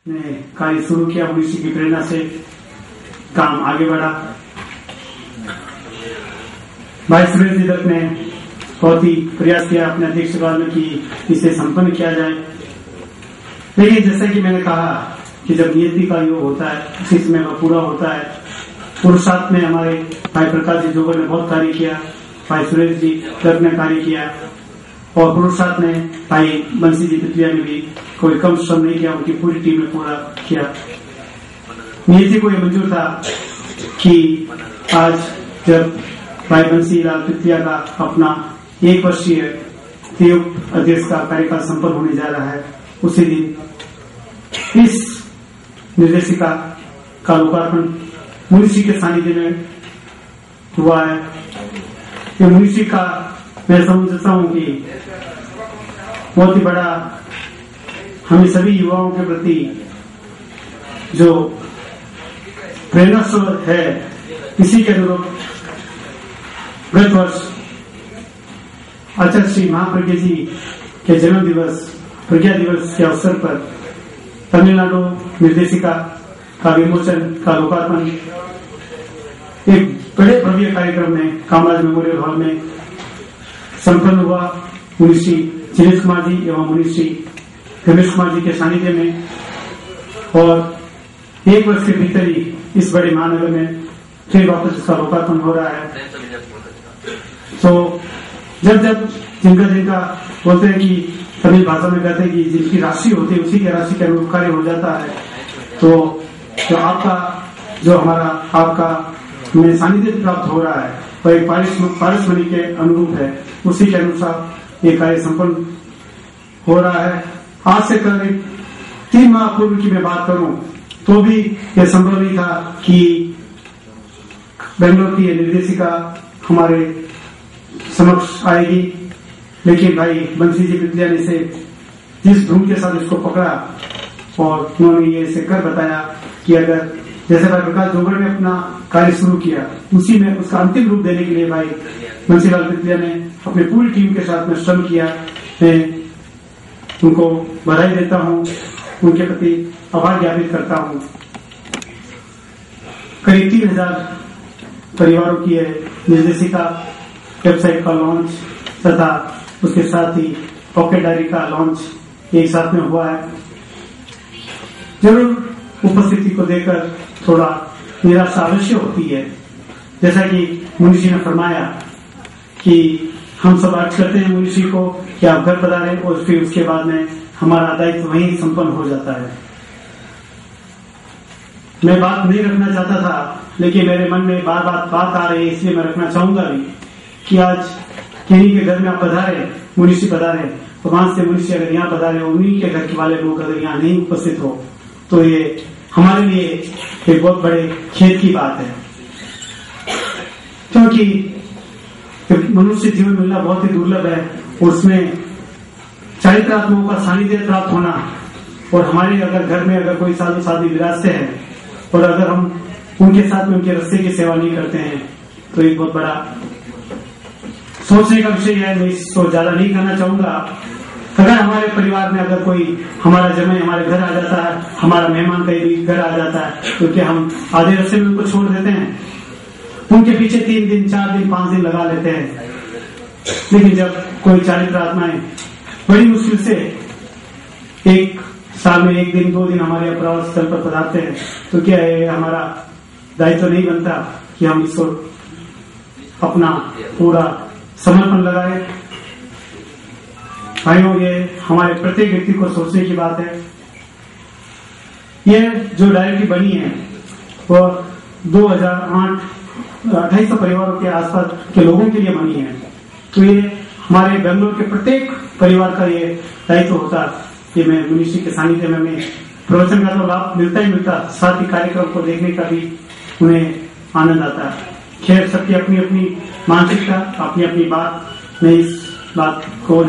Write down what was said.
ने कार्य शुरू किया, उसी की प्रेरणा से काम आगे बढ़ा। भाई सुरेश दत्त ने बहुत ही प्रयास किया अपने अध्यक्ष काल में कि इसे संपन्न किया जाए, लेकिन जैसा कि मैंने कहा कि जब नियति का योग होता है उसी समय वह पूरा होता है। पुरुषार्थ में हमारे भाई प्रकाश जी जोगर ने बहुत कार्य किया, भाई सुरेश जी दत्त ने कार्य किया, और पुरुषार्थ में भाई बंसी जी तितलिया ने भी कोई कम श्रम नहीं किया, उनकी पूरी टीम ने पूरा किया। नियति को यह मंजूर था कि आज जब भाई बंसी लाल तितलिया का अपना 1 वर्षीय संयुक्त अध्यक्ष का कार्यकाल संपन्न होने जा रहा है, उसी दिन इस निर्देशिका का लोकार्पण मुनिशी के सानिध्य में हुआ है। ये मुनिशी का मैं समझता हूं कि बहुत ही बड़ा हमें सभी युवाओं के प्रति जो प्रेरणा स्रोत है, इसी के अनुरूप गत वर्ष आचार्य श्री महाप्रज्ञा जी के जन्म दिवस प्रज्ञा दिवस के अवसर पर तमिलनाडु निर्देशिका का विमोचन का लोकार्पण एक बड़े भव्य कार्यक्रम में कामराज मेमोरियल हॉल में संपन्न हुआ। मुनिश्री जिनेश कुमार जी एवं मुनिश्री रमेश कुमार जी के सानिध्य में, और 1 वर्ष के भीतर ही इस बड़े महानगर में फिर वापस इसका लोकार्पण हो रहा है। तो जब जिनका बोलते हैं कि तमिल भाषा में कहते हैं कि जिनकी राशि होती है उसी के राशि के अनुरूप कार्य हो जाता है। तो जो हमारा आपका में सानिध्य प्राप्त हो रहा है वह एक पारसमणि के अनुरूप है, उसी के अनुसार ये कार्य संपन्न हो रहा है। आज से करीब 3 माह पूर्व की मैं बात करूं तो भी यह संभव नहीं था कि बेंगलोर की निर्देशिका हमारे समक्ष आएगी, लेकिन भाई बंसी जी तितलिया ने इसे जिस धूम के साथ इसको पकड़ा और उन्होंने ये इसे कर बताया कि अगर जैसे भाई प्रकाश जोगर ने अपना कार्य शुरू किया, उसी में उसका अंतिम रूप देने के लिए भाई बंसीलाल तितलिया ने अपनी पूरी टीम के साथ में श्रम किया। मैं उनको बधाई देता हूं, उनके प्रति आभार ज्ञापित करता हूं। करीब 3000 परिवारों की निर्देशिका वेबसाइट का लॉन्च तथा उसके साथ ही पॉकेट डायरी का लॉन्च एक साथ में हुआ है। जरूर उपस्थिति को देखकर थोड़ा निराशा अवश्य होती है, जैसा कि मुनिशी ने फरमाया कि हम सब अर्ज करते हैं मुनिशी को कि आप घर पधारें, और फिर उसके बाद में हमारा दायित्व वहीं संपन्न हो जाता है। मैं बात नहीं रखना चाहता था, लेकिन मेरे मन में बार बात आ रही है, इसलिए मैं रखना चाहूंगा भी कि आज किन्हीं के घर में आप पधारे, मुनिशी पधारे, तो वहां से मुनिशी अगर यहाँ पधारे, उन्हीं के घर के वाले लोग अगर यहाँ नहीं उपस्थित हो तो ये हमारे लिए एक बहुत बड़े खेद की बात है, क्योंकि मनुष्य जीवन मिलना बहुत ही दुर्लभ है। उसमें चारित्रात्माओं का सानिध्य प्राप्त होना, और हमारे अगर घर में अगर कोई साधु साध्वी विराजते हैं और अगर हम उनके साथ में उनके रस्ते की सेवा नहीं करते हैं तो एक बहुत बड़ा सोचने का विषय है। मैं इसको ज्यादा नहीं करना चाहूंगा। अगर हमारे परिवार में अगर कोई हमारा जमाई हमारे घर आ जाता है, हमारा मेहमान कहीं भी घर आ जाता है, तो क्या हम आधे रस्ते में उनको छोड़ देते हैं? उनके पीछे 3 दिन 4 दिन 5 दिन लगा लेते हैं। लेकिन जब कोई चारित्र आत्माएं बड़ी मुश्किल से 1 साल में 1 दिन 2 दिन हमारे प्रवास स्थल पर पधारते हैं, तो क्या है हमारा दायित्व नहीं बनता कि हम इसको अपना पूरा समर्पण लगाए? भाइयों, ये हमारे प्रत्येक व्यक्ति को सोचने की बात है। ये जो डायरेक्टरी बनी है वो 2008 2800 परिवारों के आसपास के लोगों के लिए बनी है, तो ये हमारे बेंगलोर के प्रत्येक परिवार का ये दायित्व होता कि मैं मुनिशी के सानिध्य में मैं प्रवचन का तो लाभ मिलता ही मिलता, साथ ही कार्यक्रम को देखने का भी उन्हें आनंद आता है। खैर, सबकी अपनी अपनी मानसिकता, अपनी अपनी बात, मैं इस बात को